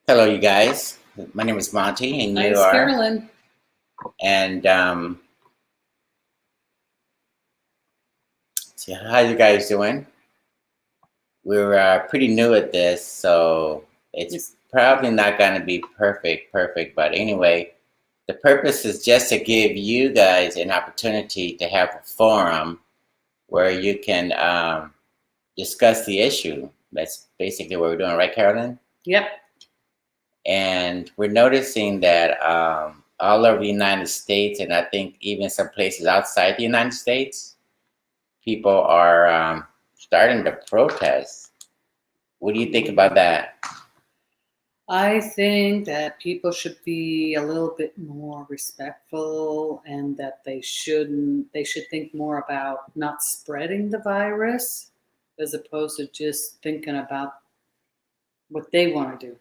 Hello, you guys. My name is Monty, and you Nice, are. Carolyn. And see how you guys doing? We're pretty new at this, so it's Yes. probably not going to be perfect. But anyway, the purpose is just to give you guys an opportunity to have a forum where you can discuss the issue. That's basically what we're doing, right, Carolyn? Yep. And we're noticing that all over the United States, and I think even some places outside the United States, people are starting to protest. What do you think about that? I think that people should be a little bit more respectful and that they should think more about not spreading the virus as opposed to just thinking about what they want to do.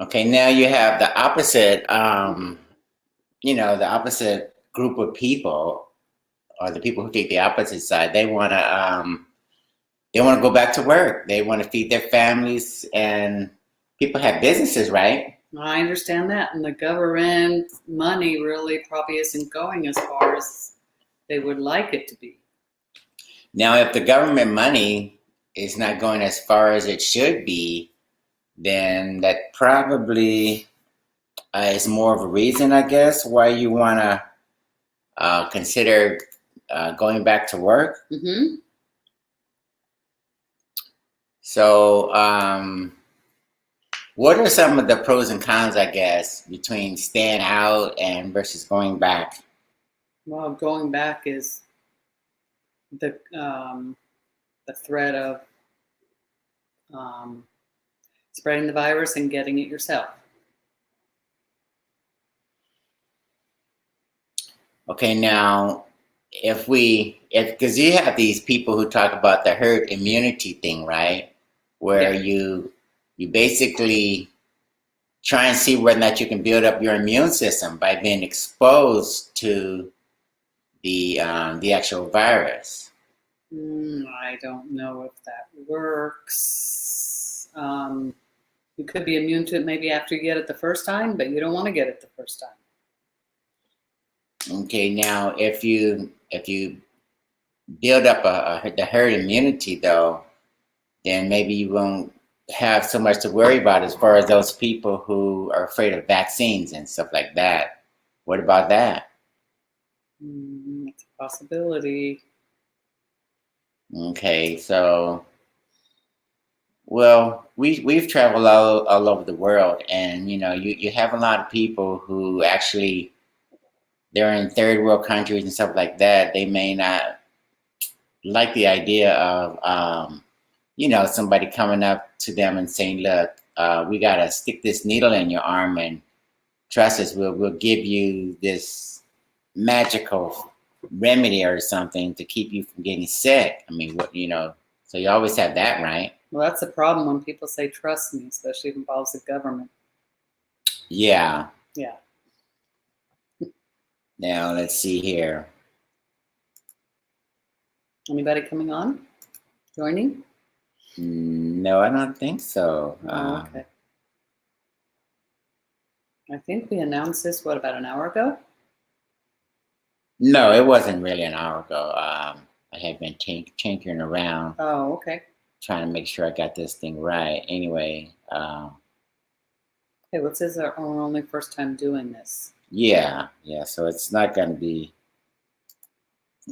Okay, now you have the opposite, the opposite group of people, or the people who take the opposite side. They want to go back to work. They want to feed their families, and people have businesses, right? I understand that, and the government money really probably isn't going as far as they would like it to be. Now, if the government money is not going as far as it should be, then that probably is more of a reason, I guess, why you want to consider going back to work. Mm-hmm. So, what are some of the pros and cons, I guess, between staying out and versus going back? Well, going back is the the threat of um, spreading the virus and getting it yourself. Okay, now if because you have these people who talk about the herd immunity thing, right? Where Yeah. you basically try and see whether or not you can build up your immune system by being exposed to the actual virus. I don't know if that works. You could be immune to it maybe after you get it the first time, but you don't want to get it the first time. Okay, now if you build up the herd immunity though, then maybe you won't have so much to worry about as far as those people who are afraid of vaccines and stuff like that. What about that? It's a possibility. Okay, so well, we've traveled all over the world, and you have a lot of people who actually they're in third world countries and stuff like that. They may not like the idea of somebody coming up to them and saying, "Look, we gotta stick this needle in your arm, and trust us, we'll give you this magical remedy or something to keep you from getting sick." I mean, so you always have that, right? Well, that's a problem when people say trust me, especially if it involves the government. Yeah. Yeah. Now let's see here. Anybody coming on? Joining? No, I don't think so. Oh, okay. I think we announced this, what, about an hour ago? No, it wasn't really an hour ago. I had been tinkering around. Oh, okay. Trying to make sure I got this thing right. Anyway, Okay, well, this is our only first time doing this. yeah. So it's not gonna be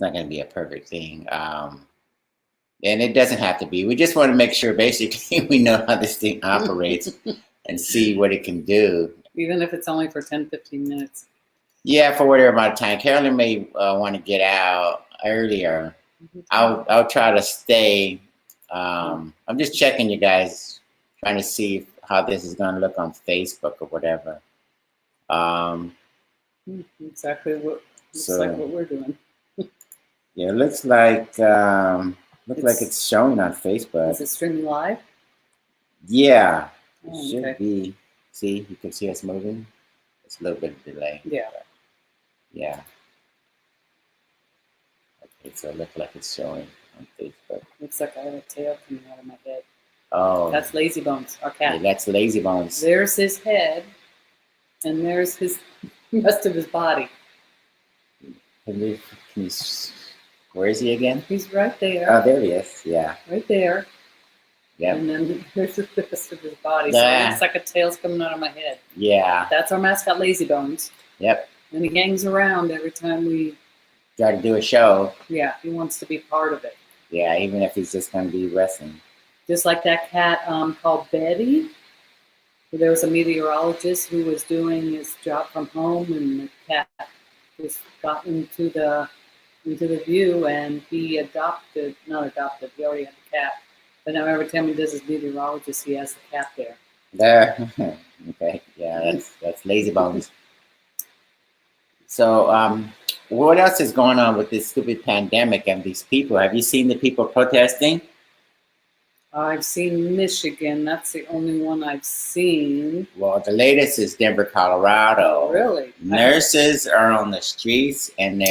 a perfect thing. And it doesn't have to be. We just want to make sure, basically, we know how this thing operates and see what it can do. Even if it's only for 10, 15 minutes. Yeah, for whatever amount of time. Carolyn may want to get out earlier. I'll try to stay. I'm just checking you guys, trying to see how this is going to look on Facebook or whatever. Exactly what looks like what we're doing. Yeah, it looks like it's showing on Facebook. Is it streaming live? Yeah, it Oh, should okay. be. See, you can see us moving. It's a little bit of delay. Yeah. Yeah. Okay, so it looks like it's showing on Facebook. Looks like I have a tail coming out of my head. Oh, That's Lazy Bones, our yeah, cat. that's lazy bones. There's his head, and there's his rest of his body. Can you, can you, where is he again? He's right Oh, there, there he is. Yeah. right there. Yep. And then there's the rest of his body. So Yeah. it looks like a tail's coming out of my head. Yeah. That's our mascot, Lazy Bones. Yep. And he hangs around every time we, Try to do a show. yeah, he wants to be part of it. Yeah, even if he's just going to be wrestling. Just like that cat called Betty. There was a meteorologist who was doing his job from home, and the cat just got into the view, and he he already had the cat. But now every time he does his meteorologist, he has the cat there. There. Okay. Yeah, that's lazy bones. So, what else is going on with this stupid pandemic and these people? Have you seen the people protesting? I've seen Michigan. That's the only one I've seen. Well, the latest is Denver, Colorado. Really? Nurses are on the streets, and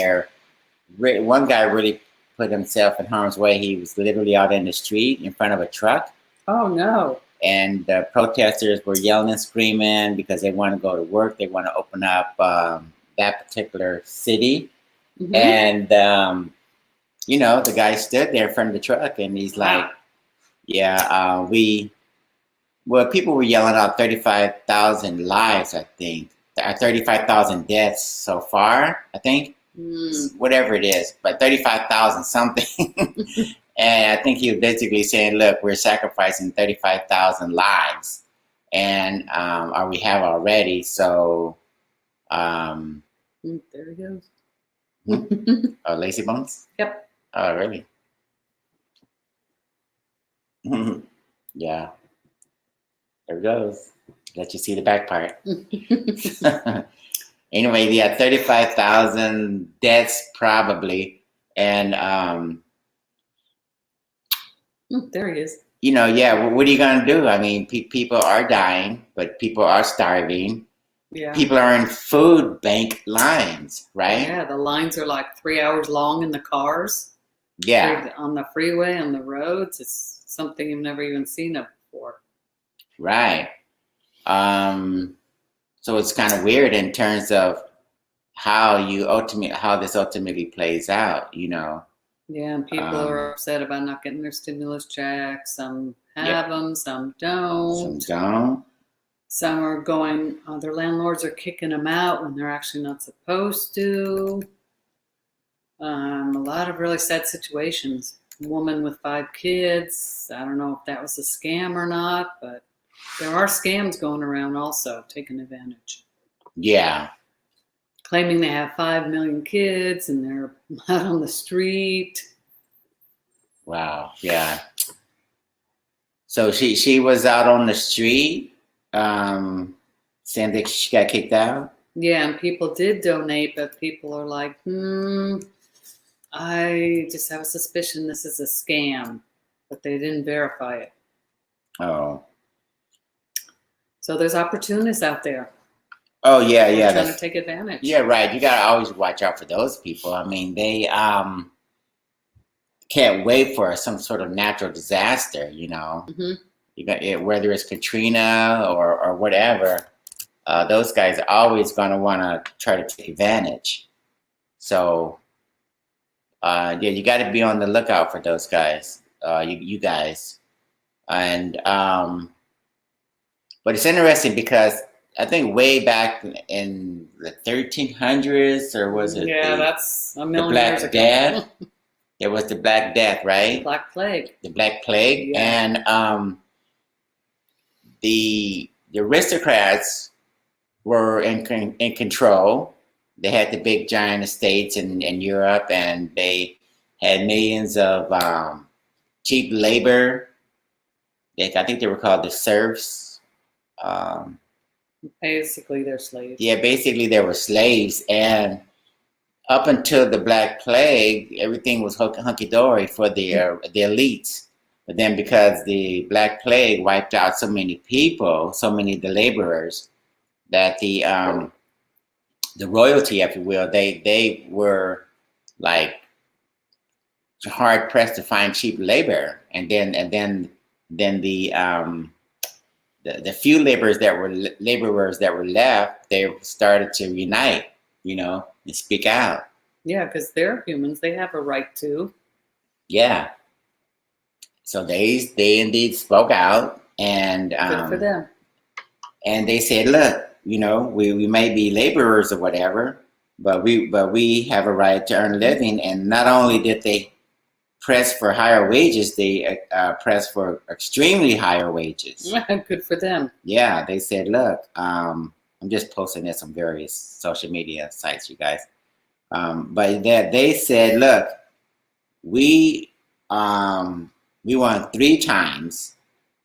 one guy really put himself in harm's way. He was literally out in the street in front of a truck, Oh no. and the protesters were yelling and screaming because they want to go to work. They want to open up that particular city. Mhm. And, the guy stood there in front of the truck, and he's like, yeah, people were yelling out 35,000 lives, I think. 35,000 deaths so far, I think. Whatever it is, but 35,000 something. And I think he was basically saying, look, we're sacrificing 35,000 lives. And we have already. So, There he goes. oh, lazy bones? Yep. Oh, really? Yeah. There it goes. Let you see the back part. Anyway, yeah, 35,000 deaths probably. And, There he is. yeah, what are you going to do? I mean, people are dying, but people are starving. Yeah. People are in food bank lines, right? Yeah, the lines are like 3 hours long in the cars. Yeah, On the freeway, on the roads. It's something you've never even seen it before. right. So it's kind of weird in terms of how this ultimately plays out, Yeah, and people are upset about not getting their stimulus checks. Some have them, some don't. Some don't. Some are going, their landlords are kicking them out when they're actually not supposed to. A lot of really sad situations. A woman with 5 kids. I don't know if that was a scam or not, but there are scams going around also, taking advantage. Yeah. Claiming they have 5 million kids and they're out on the street. Wow. Yeah. So she was out on the street, saying that she got kicked out. Yeah, and people did donate, but people are like, I just have a suspicion this is a scam, but they didn't verify it. Oh. So there's opportunists out there. Oh yeah, yeah. Trying to take advantage. Yeah, right. You gotta always watch out for those people. I mean, they can't wait for some sort of natural disaster. Mm-hmm. You got whether it's Katrina or whatever. Those guys are always gonna want to try to take advantage. So, yeah, you got to be on the lookout for those guys. You guys, and but it's interesting because I think way back in the 1300s, or was it? Yeah, that's a the million Black years ago. Death. There was the Black Death, right? Black Plague. The Black Plague, Yeah. and the aristocrats were in control. They had the big giant estates in Europe, and they had millions of cheap labor. I think they were called the serfs. Basically, they're slaves. Yeah, basically they were slaves, and up until the Black Plague, everything was hunky-dory for the elites. But then because the Black Plague wiped out so many people, so many of the laborers, that the royalty, if you will, they were like hard pressed to find cheap labor, and then then the few laborers that were left, they started to unite, and speak out. Yeah, because they're humans. They have a right to. Yeah. So they indeed spoke out, Good for them. and they said, look, we may be laborers or whatever, but we have a right to earn a living. And not only did they press for higher wages, they pressed for extremely higher wages. Good for them. Yeah, they said, look, I'm just posting this on various social media sites, you guys. But that they said, look, we want 3 times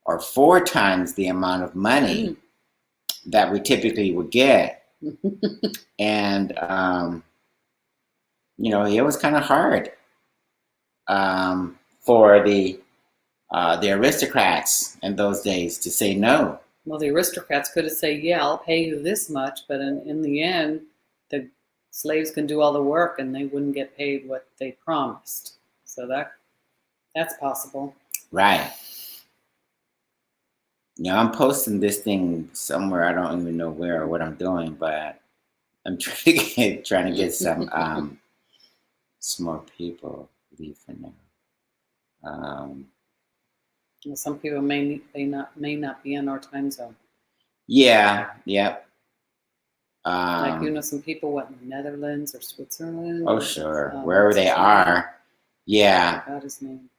or 4 times the amount of money that we typically would get. And it was kind of hard for the aristocrats in those days to say no. Well, the aristocrats could have said, yeah, I'll pay you this much, but in the end, the slaves can do all the work and they wouldn't get paid what they promised. So that's possible. Right. I'm posting this thing somewhere. I don't even know where or what I'm doing, but I'm trying to get some more people leave for now. Well, some people may not be in our time zone. Yeah. Yep. Like some people in the Netherlands or Switzerland. Oh, sure, wherever they are. Yeah. I forgot his name.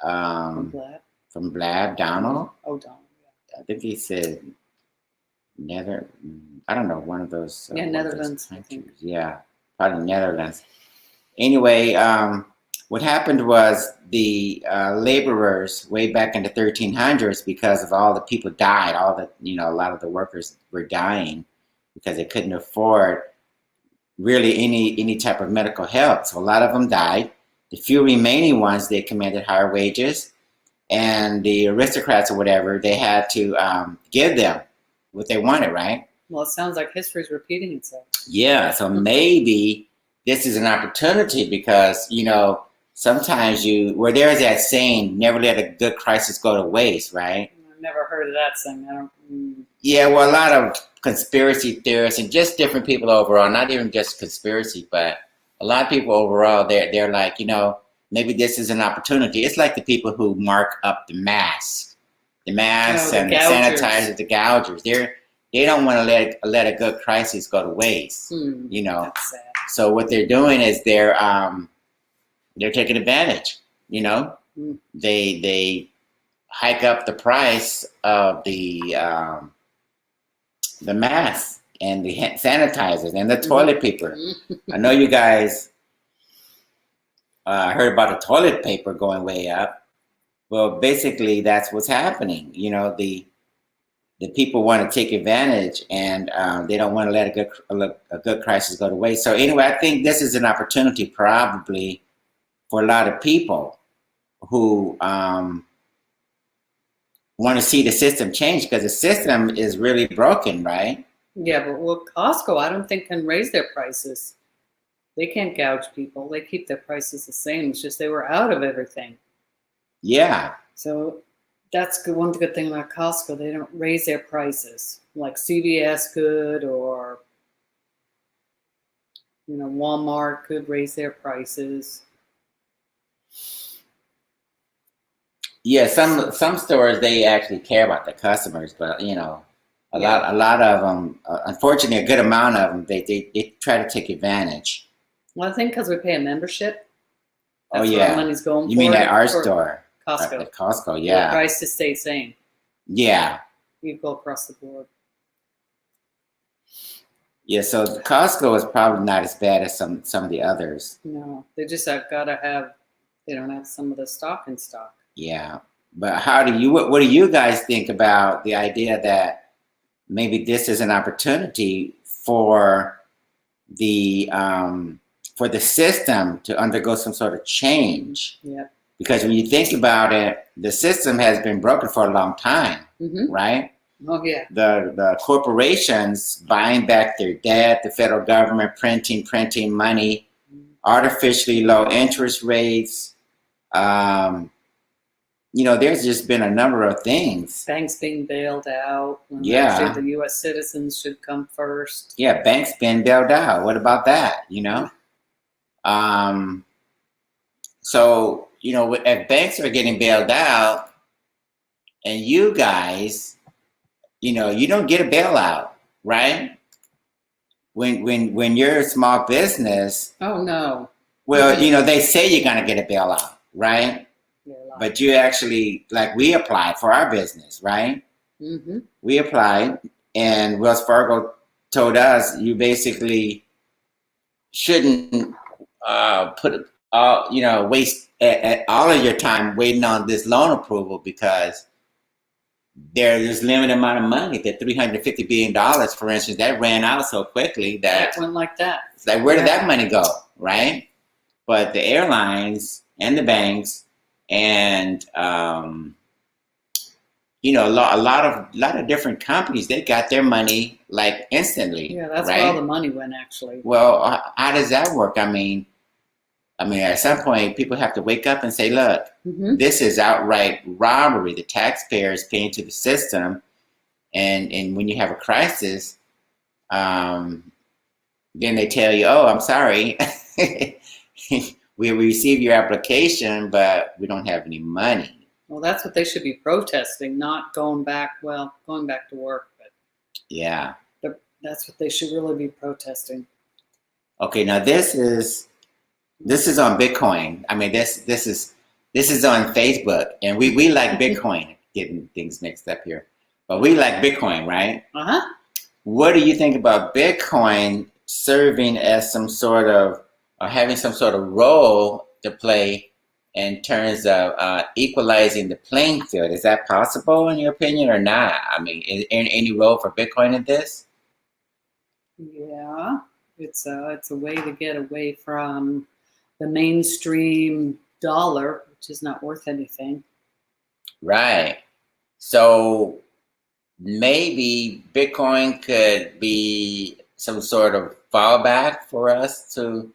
From Blab, Donald. Oh, Donald. Yeah. I think he said I don't know, one of those. Netherlands. Those countries. Yeah, probably Netherlands. Anyway, what happened was the laborers way back in the 1300s, because of all the people died, a lot of the workers were dying because they couldn't afford really any type of medical help. So a lot of them died. The few remaining ones, they commanded higher wages, and the aristocrats or whatever, they had to give them what they wanted, right? Well, it sounds like history's repeating itself. Yeah, so maybe this is an opportunity because, sometimes there's that saying, never let a good crisis go to waste, right? I've never heard of that saying. Yeah, well, a lot of conspiracy theorists and just different people overall, not even just conspiracy, but a lot of people overall, they're like, maybe this is an opportunity. It's like the people who mark up the masks and the sanitizers, the gougers. They don't want to let a good crisis go to waste. That's sad. So what they're doing is they're taking advantage. They hike up the price of the masks and the sanitizers and the toilet paper. I know you guys heard about the toilet paper going way up. Well, basically that's what's happening. The people want to take advantage, and they don't want to let a good crisis go to waste. So anyway, I think this is an opportunity probably for a lot of people who want to see the system change, because the system is really broken, right? Yeah, but Costco, I don't think, can raise their prices. They can't gouge people. They keep their prices the same. It's just they were out of everything. Yeah. So that's good. One good thing about Costco, they don't raise their prices like CVS could, or Walmart could raise their prices. Yeah, some stores, they actually care about the customers, but a lot of them, unfortunately, a good amount of them, they try to take advantage. Well, I think because we pay a membership. That's where our money's going. You mean at our store? Costco. At Costco, yeah. The prices stay the same. Yeah. Equal across the board. Yeah, so Costco is probably not as bad as some of the others. No, they just gotta have. They don't have some of the stock in stock. Yeah, but what do you guys think about the idea that maybe this is an opportunity for the system to undergo some sort of change? Yeah. Because when you think about it, the system has been broken for a long time, right? Oh yeah. The corporations buying back their debt, the federal government printing money, artificially low interest rates. there's just been a number of things. Banks being bailed out. When Yeah. actually the U.S. citizens should come first. Yeah, banks been bailed out. What about that? Um, so, if banks are getting bailed out and you guys, you don't get a bailout, right? When you're a small business, Oh no. well, they say you're gonna get a bailout, right? But you actually, like, we applied for our business, right? Mm-hmm. We applied, and Wells Fargo told us you basically shouldn't waste all of your time waiting on this loan approval because there's limited amount of money. The $350 billion, for instance, that ran out so quickly that went like that. It's like, where did that money go, right? But the airlines and the banks and a lot of different companies, they got their money like instantly. Yeah, that's right? where all the money went actually. Well, how does that work? I mean, at some point, people have to wake up and say, look, this is outright robbery. The taxpayers pay into the system. And when you have a crisis, then they tell you, oh, I'm sorry. We received your application, but we don't have any money. Well, that's what they should be protesting, not going back to work. But yeah. That's what they should really be protesting. Okay, now this is on Bitcoin. I mean, this is on Facebook, and we like Bitcoin. Getting things mixed up here, but we like Bitcoin, right? What do you think about Bitcoin serving as some sort of, or having some sort of role to play in terms of equalizing the playing field? Is that possible in your opinion or not? I mean, is there any role for Bitcoin in this? Yeah, it's a way to get away from the mainstream dollar, which is not worth anything. Right. So maybe Bitcoin could be some sort of fallback for us to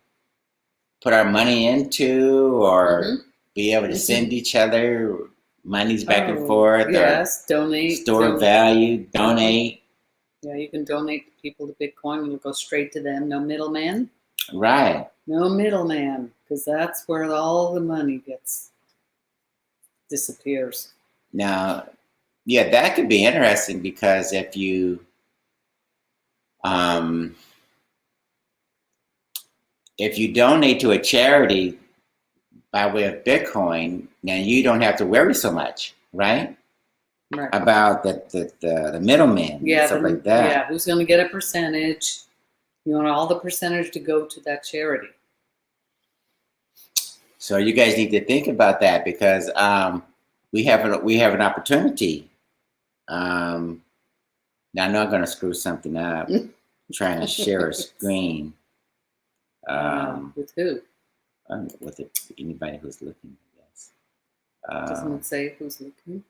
put our money into, or be able to send each other monies back and forth. Yes, donate. Store value, donate. Yeah, you can donate to people to Bitcoin and it'll go straight to them. No middleman. Right. No middleman, because that's where all the money disappears. Now, yeah, that could be interesting because if you donate to a charity by way of Bitcoin, then you don't have to worry so much, right? Right. About the middleman, and stuff like that. Yeah, who's going to get a percentage? You want all the percentage to go to that charity. So you guys need to think about that because we have an opportunity. Now I know I'm going to screw something up. I'm trying to share a screen. With who? With anybody who's looking, I guess. Doesn't it say who's looking?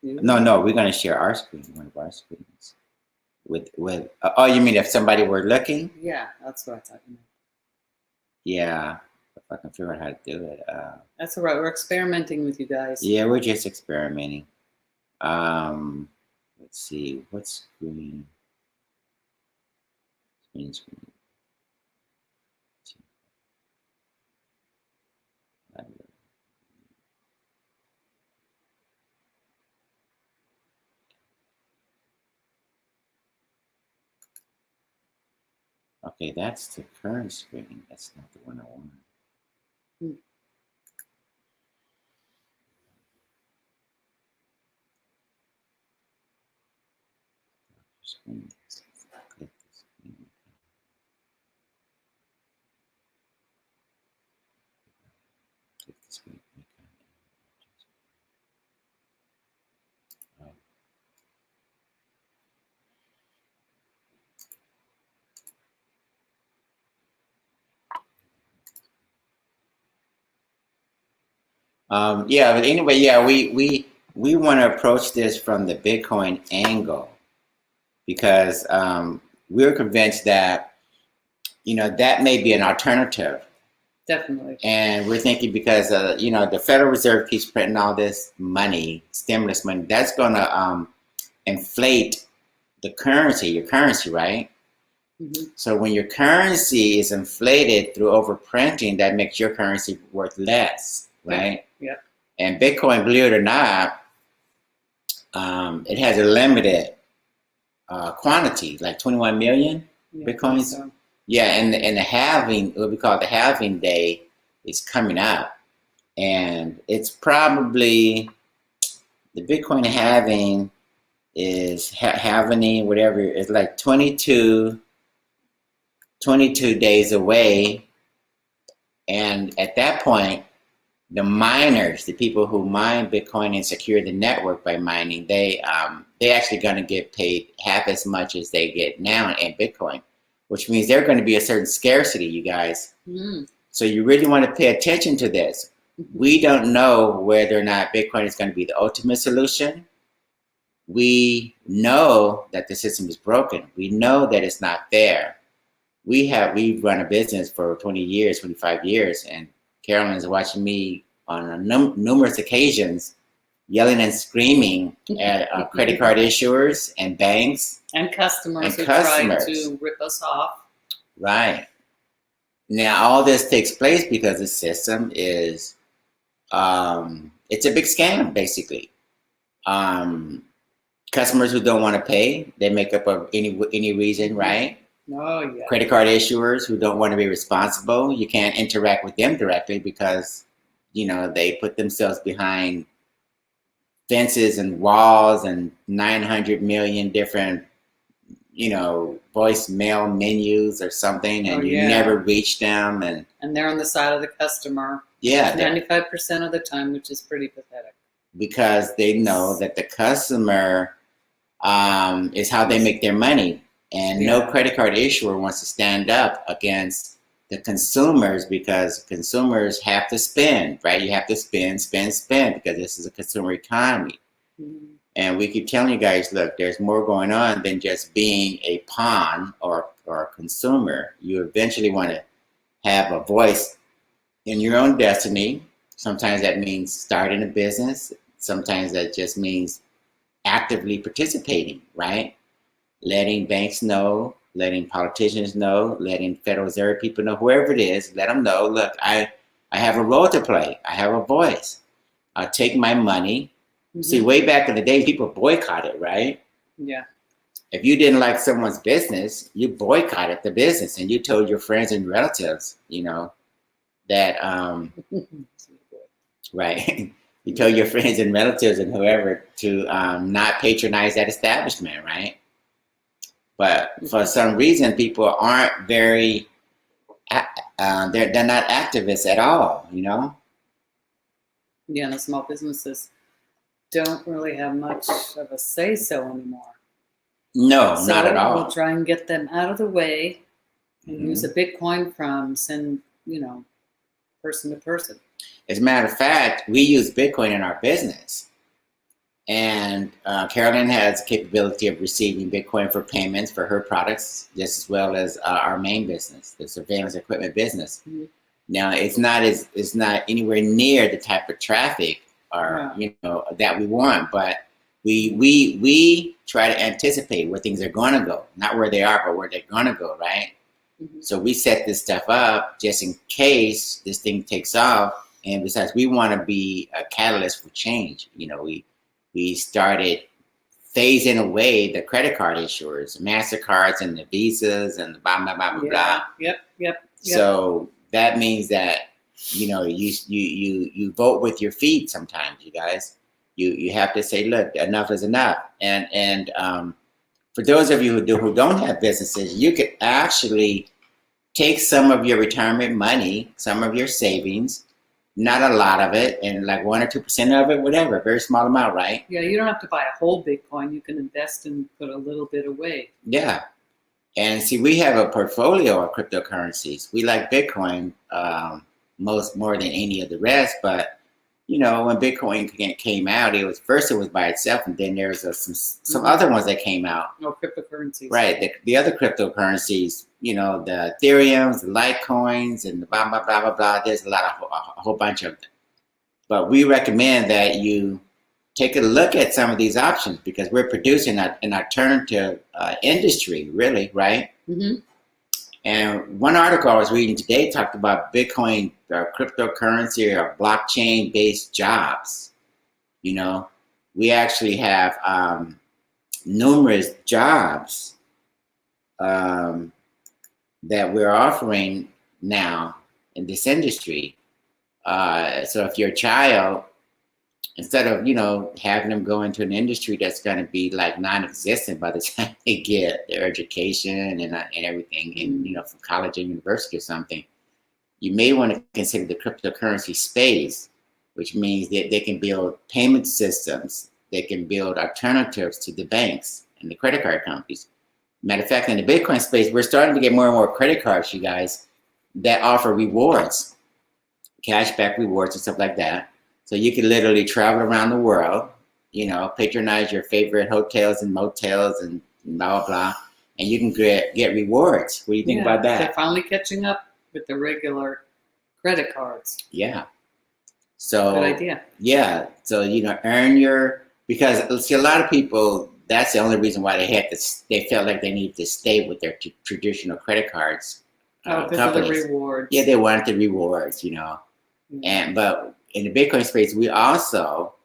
No, we're going to share our screen, one of our screens. With oh, you mean if somebody were looking? Yeah, that's what I thought you meant. Yeah, if I can figure out how to do it. That's all right. We're experimenting with you guys. Yeah, we're just experimenting. Let's see, what screen? Screen. Okay, that's the current screen. That's not the one I want. Screen. Click the screen. Click the screen. Yeah, but anyway, yeah, we want to approach this from the Bitcoin angle because we're convinced that that may be an alternative Definitely. And we're thinking because the Federal Reserve keeps printing all this money, stimulus money, that's going to inflate your currency, right? Mm-hmm. So when your currency is inflated through overprinting, that makes your currency worth less, right? Yeah. And Bitcoin, believe it or not, it has a limited quantity, like 21 million Bitcoins. So. Yeah, and the halving, what we call the halving day, is coming up, and it's probably the Bitcoin halving is halving whatever. It's like 22 days away, and at that point, the miners, the people who mine Bitcoin and secure the network by mining, they actually going to get paid half as much as they get now in Bitcoin, which means they're going to be a certain scarcity, you guys. Mm. So you really want to pay attention to this. We don't know whether or not Bitcoin is going to be the ultimate solution. We know that the system is broken. We know that it's not fair. We've run a business for 20 years, 25 years, and Carolyn is watching me on numerous occasions yelling and screaming at credit card issuers and banks and customers who try to rip us off. Right. Now, all this takes place because the system is, it's a big scam, basically. Customers who don't want to pay, they make up of any reason, right? Oh, yeah. Credit card issuers who don't want to be responsible, you can't interact with them directly because, they put themselves behind fences and walls and 900 million different, voicemail menus or something, and you never reach them. And they're on the side of the customer. Yeah. 95% of the time, which is pretty pathetic. Because they know that the customer is how they make their money. And no credit card issuer wants to stand up against the consumers because consumers have to spend, right? You have to spend because this is a consumer economy. Mm-hmm. And we keep telling you guys, look, there's more going on than just being a pawn or a consumer. You eventually want to have a voice in your own destiny. Sometimes that means starting a business. Sometimes that just means actively participating, right? Letting banks know, letting politicians know, letting Federal Reserve people know, whoever it is, let them know, look, I have a role to play. I have a voice. I'll take my money. Mm-hmm. See, way back in the day, people boycotted, right? Yeah. If you didn't like someone's business, you boycotted the business and you told your friends and relatives, that, right. You told your friends and relatives and whoever to not patronize that establishment, right? But for some reason, people aren't very, they're not activists at all, Yeah, and the small businesses don't really have much of a say-so anymore. No, not at all. We'll try and get them out of the way and use a Bitcoin from send, person to person. As a matter of fact, we use Bitcoin in our business. And Carolyn has capability of receiving Bitcoin for payments for her products, just as well as our main business, the surveillance equipment business. Mm-hmm. Now, it's not anywhere near the type of traffic or that we want, but we try to anticipate where things are going to go, not where they are, but where they're going to go, right? Mm-hmm. So we set this stuff up just in case this thing takes off. And besides, we want to be a catalyst for change. We started phasing away the credit card issuers, MasterCards and the Visas and the blah, blah, blah, blah, blah. Yep. So that means that, you vote with your feet sometimes, you guys. You have to say, look, enough is enough. And for those of you who don't have businesses, you could actually take some of your retirement money, some of your savings, not a lot of it, and like 1 or 2% of it, whatever, very small amount, right? Yeah, you don't have to buy a whole Bitcoin. You can invest and put a little bit away. Yeah. And see, we have a portfolio of cryptocurrencies. We like Bitcoin more than any of the rest, but you know, when Bitcoin came out, it was by itself, and then there's some Mhm. other ones that came out. No cryptocurrencies. Right. The other cryptocurrencies, you know, the Ethereums, the Litecoins, and the blah blah blah blah blah. There's a whole bunch of them. But we recommend that you take a look at some of these options because we're producing an alternative industry, really, right? Mm-hmm. And one article I was reading today talked about Bitcoin or cryptocurrency or blockchain based jobs. You know, we actually have numerous jobs that we're offering now in this industry. So if you're a child, instead of, you know, having them go into an industry that's going to be like non-existent by the time they get their education and everything, and you know, from college and university or something, you may want to consider the cryptocurrency space, which means that they can build payment systems, they can build alternatives to the banks and the credit card companies. Matter of fact, in the Bitcoin space, we're starting to get more and more credit cards, you guys, that offer rewards, cashback rewards and stuff like that. So you can literally travel around the world, you know, patronize your favorite hotels and motels and blah, blah, blah, and you can get rewards. What do you think about that? They're finally catching up with the regular credit cards. Yeah. So good idea. Yeah. So, you know, because see, a lot of people, that's the only reason why they felt like they needed to stay with their traditional credit cards. Because of the rewards. Yeah, they wanted the rewards, you know. But in the Bitcoin space, we also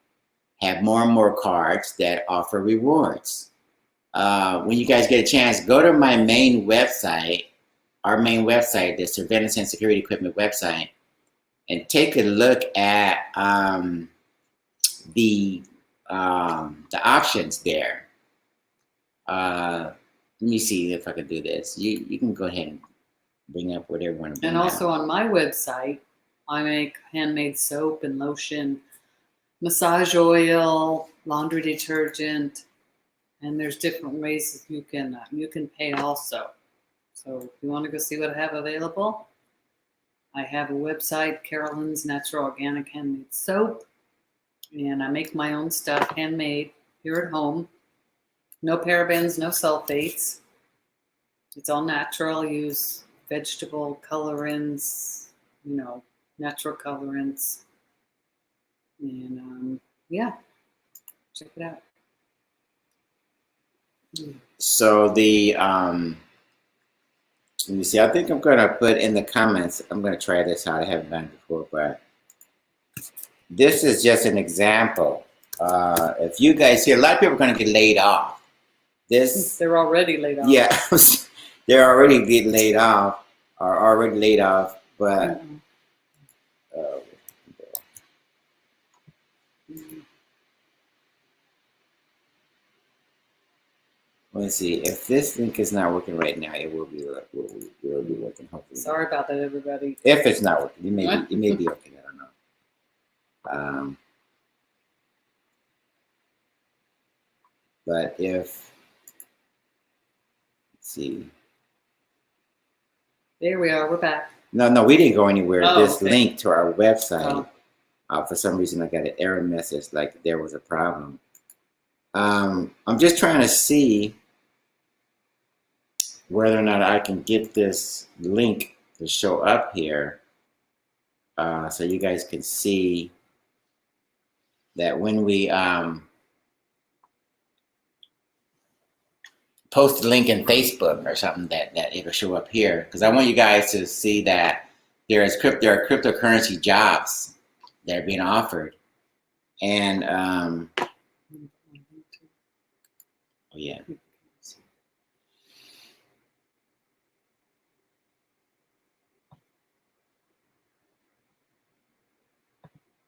have more and more cards that offer rewards. When you guys get a chance, go to my main website, our main website, the Surveillance and Security Equipment website, and take a look at the options there. Let me see if I can do this. You can go ahead and bring up whatever you want to bring And also up. on my website, I make handmade soap and lotion, massage oil, laundry detergent, and there's different ways you can pay also. So if you want to go see what I have available, I have a website, Carolyn's Natural Organic Handmade Soap, and I make my own stuff handmade here at home. No parabens, no sulfates. It's all natural. I use vegetable colorants, you know, natural colorants. And yeah, check it out. So let me see, I think I'm gonna put in the comments, I'm gonna try this out. I haven't done it before, but this is just an example. If you guys see, a lot of people are gonna get laid off. They're already laid off. Yeah, they're already getting laid off, or already laid off, but let's see, if this link is not working right now, it will be working, hopefully. Sorry about that, everybody. If it's not working, it may be working, I don't know. But if, let's see. There we are, we're back. No, we didn't go anywhere. This okay. link to our website, for some reason I got an error message like there was a problem. I'm just trying to see whether or not I can get this link to show up here, so you guys can see that when we post a link in Facebook or something, that it'll show up here, because I want you guys to see that there are cryptocurrency jobs that are being offered, and oh yeah.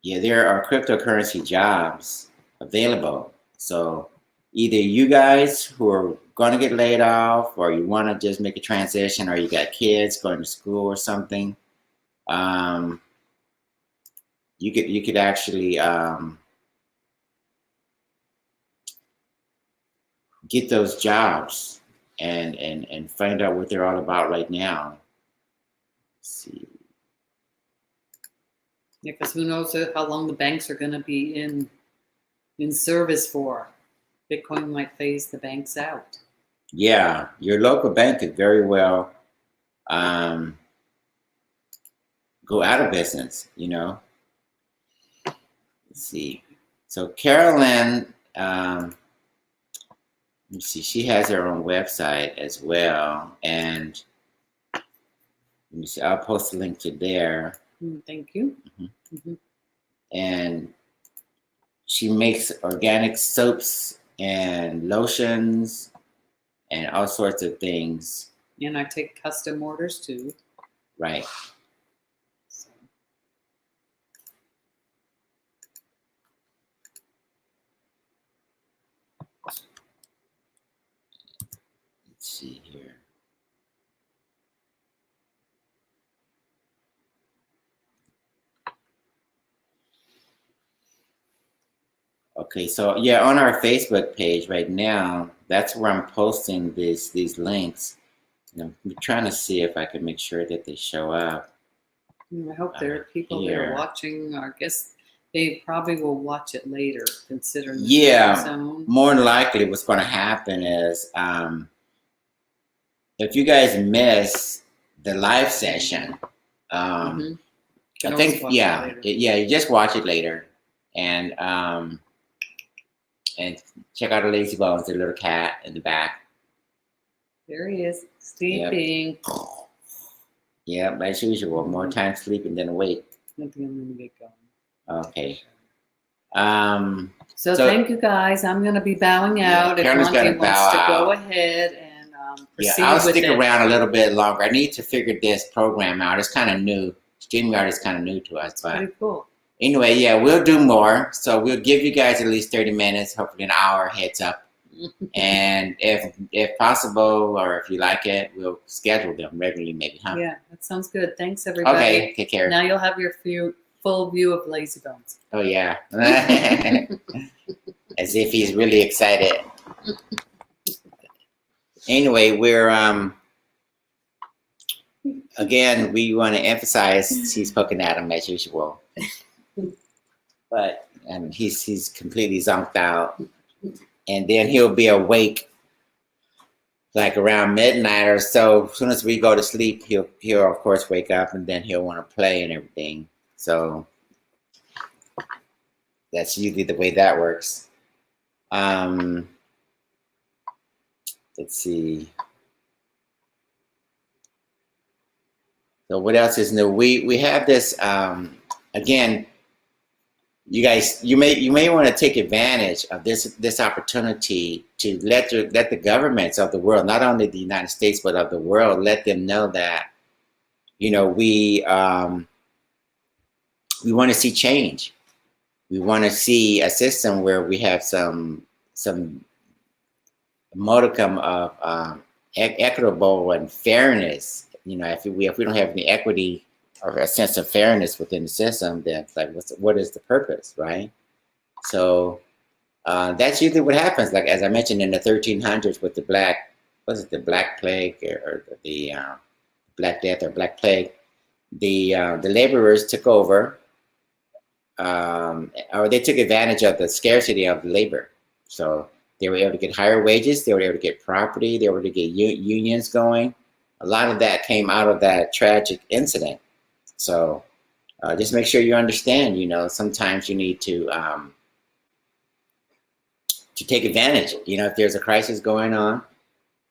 Yeah, there are cryptocurrency jobs available. So either you guys who are going to get laid off, or you want to just make a transition, or you got kids going to school or something, you could actually get those jobs and find out what they're all about right now. Let's see. Because who knows how long the banks are going to be in service for. Bitcoin might phase the banks out. Yeah, your local bank could very well um, go out of business, you know. Let's see. So Carolyn, let me see, she has her own website as well. And let me see, I'll post a link to there. Thank you. And she makes organic soaps and lotions and all sorts of things. And I take custom orders too. Right. So. Let's see here. Okay, so yeah, on our Facebook page right now, that's where I'm posting these links. I'm trying to see if I can make sure that they show up. I hope there are people that are watching. I guess they probably will watch it later, considering the time zone. More than likely, what's going to happen is if you guys miss the live session, I think you just watch it later, and check out the lazy bones, the little cat in the back. There he is, sleeping. Yep, as usual. More time sleeping than awake. I'm gonna get going. Okay. So thank you guys. I'm going to be bowing out. If Monkey wants to go ahead and proceed I'll stick around a little bit longer. I need to figure this program out. It's kind of new. StreamYard is kind of new to us, but pretty cool. Anyway, yeah, we'll do more. So we'll give you guys at least 30 minutes, hopefully an hour heads up. And if possible, or if you like it, we'll schedule them regularly, maybe, huh? Yeah, that sounds good. Thanks, everybody. Okay, take care. Now you'll have your full view of Lazy Bones. Oh, yeah. As if he's really excited. Anyway, we're, again, we want to emphasize he's poking at him as usual. But he's completely zonked out. And then he'll be awake like around midnight or so. As soon as we go to sleep, he'll of course wake up, and then he'll want to play and everything. So that's usually the way that works. Let's see. So what else is new? We have this again. You guys, you may want to take advantage of this opportunity to let the governments of the world, not only the United States but of the world, let them know that we want to see change. We want to see a system where we have some modicum of equitable and fairness. If we don't have any equity or a sense of fairness within the system, then it's like, what is the purpose, right? So that's usually what happens. Like, as I mentioned in the 1300s with the Black Plague or the Black Death or Black Plague, the laborers took over, or they took advantage of the scarcity of labor. So they were able to get higher wages, they were able to get property, they were able to get unions going. A lot of that came out of that tragic incident. So just make sure you understand, sometimes you need to take advantage. If there's a crisis going on,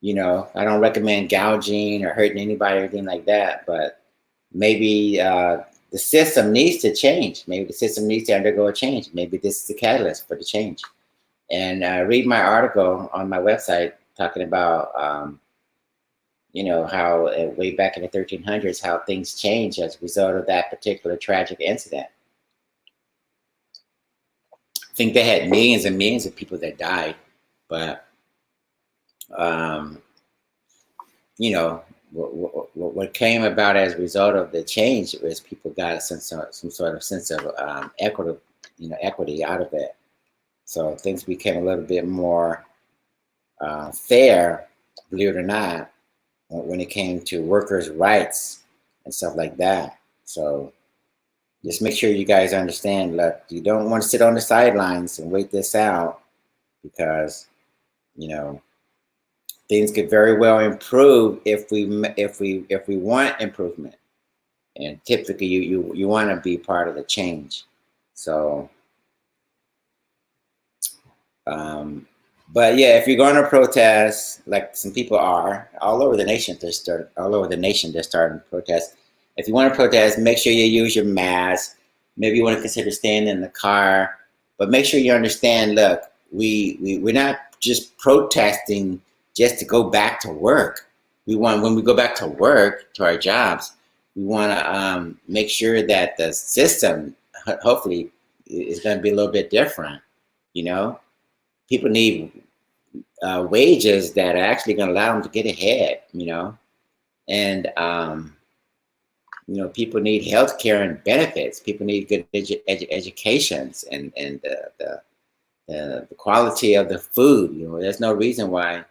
I don't recommend gouging or hurting anybody or anything like that, but maybe the system needs to change. Maybe the system needs to undergo a change. Maybe this is the catalyst for the change. And read my article on my website talking about how way back in the 1300s, how things changed as a result of that particular tragic incident. I think they had millions and millions of people that died, but what came about as a result of the change was people got some sort of sense of equity out of it. So things became a little bit more fair, believe it or not, when it came to workers' rights and stuff like that. So just make sure you guys understand. Look, you don't want to sit on the sidelines and wait this out, because you know things could very well improve if we want improvement. And typically, you want to be part of the change. So, um, but yeah, if you're going to protest, like some people are all over the nation, they're starting protests. If you want to protest, make sure you use your mask. Maybe you want to consider staying in the car, but make sure you understand. Look, we're not just protesting just to go back to work. We want, when we go back to work, to our jobs, we want to make sure that the system, hopefully, is going to be a little bit different. You know, people need wages that are actually going to allow them to get ahead. And people need health care and benefits. People need good educations, and the quality of the food. There's no reason why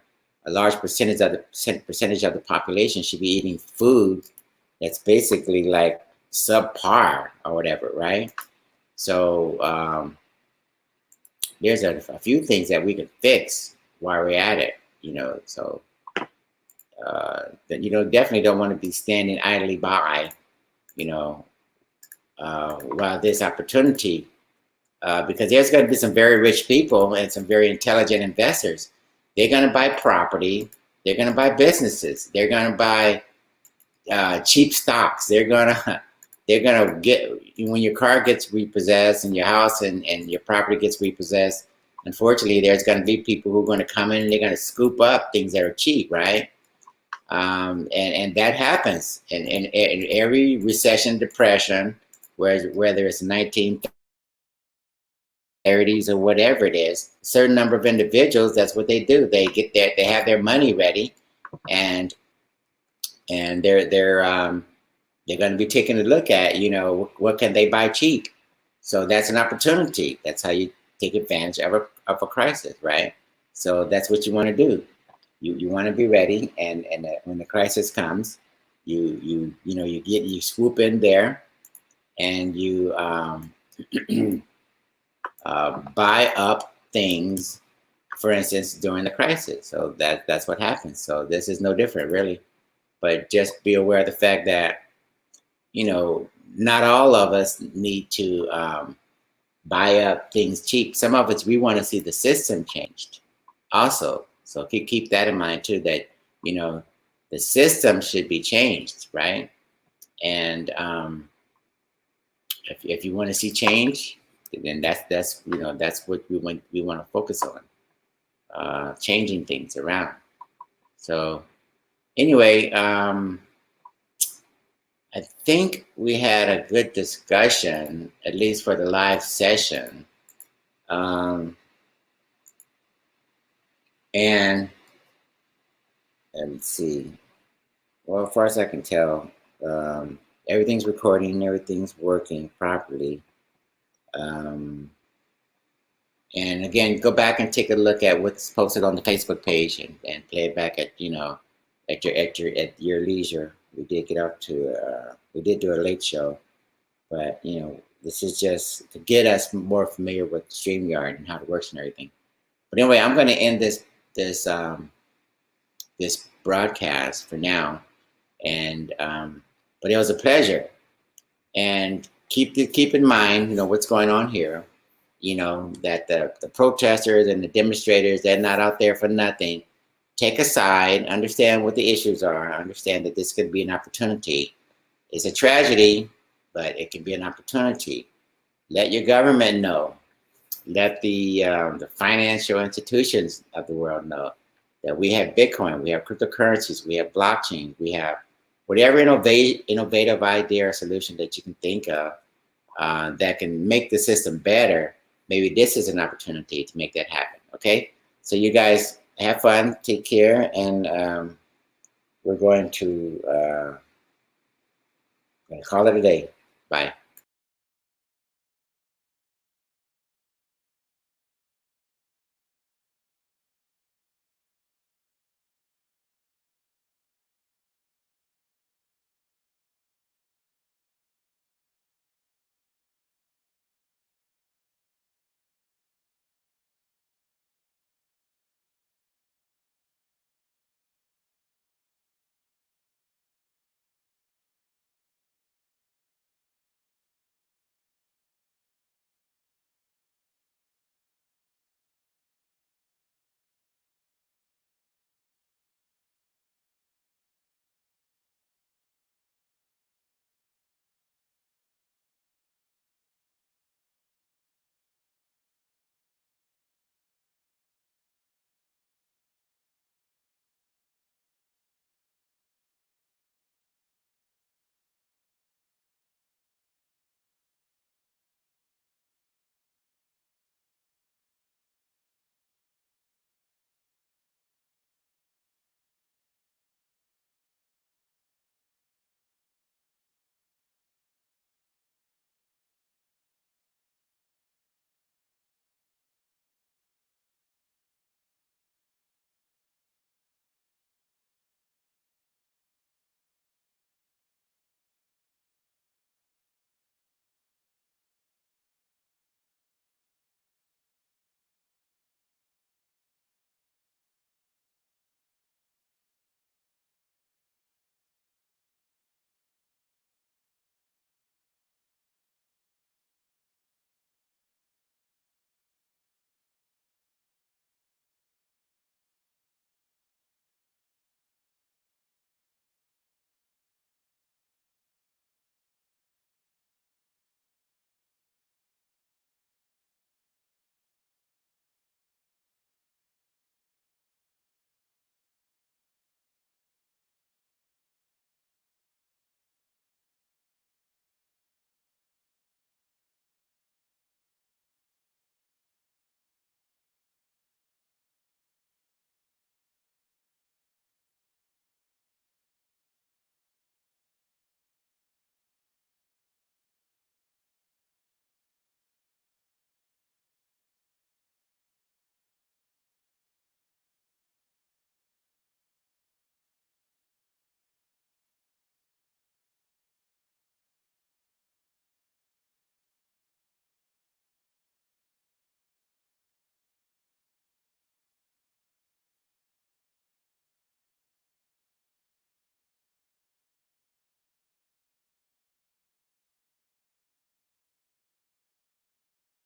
a large percentage of the population should be eating food that's basically like subpar or whatever, right? So there's a few things that we can fix while we're at it. So that definitely don't want to be standing idly by, while there's opportunity, because there's going to be some very rich people and some very intelligent investors. They're going to buy property. They're going to buy businesses. They're going to buy cheap stocks. They're gonna get, when your car gets repossessed and your house and your property gets repossessed. Unfortunately, there's going to be people who are going to come in and they're going to scoop up things that are cheap, right? And that happens in every recession, depression, whether it's 1930s or whatever it is. A certain number of individuals, that's what they do. They have their money ready, and they're going to be taking a look at, what can they buy cheap. So that's an opportunity. That's how you take advantage of a crisis, right? So that's what you want to do. You want to be ready, and when the crisis comes, you swoop in there, and you buy up things, for instance, during the crisis. So that's what happens. So this is no different, really. But just be aware of the fact that not all of us need to buy up things cheap. Some of us, we want to see the system changed also. So keep that in mind too, that the system should be changed, right? And if you want to see change, then that's what we want to focus on, changing things around. So anyway, I think we had a good discussion, at least for the live session. And let's see. Well, as far as I can tell, everything's recording, everything's working properly. And again, go back and take a look at what's posted on the Facebook page, and play it back at your leisure. We did get up to we did do a late show, but this is just to get us more familiar with StreamYard and how it works and everything. But anyway, I'm going to end this broadcast for now, and but it was a pleasure. And keep in mind, what's going on here. That the protesters and the demonstrators, they're not out there for nothing. Take a side, understand what the issues are, understand that this could be an opportunity. It's a tragedy, but it can be an opportunity. Let your government know. Let the financial institutions of the world know that we have Bitcoin, we have cryptocurrencies, we have blockchain, we have whatever innovative idea or solution that you can think of that can make the system better. Maybe this is an opportunity to make that happen. Okay, so you guys have fun, take care, and we're going to call it a day. Bye.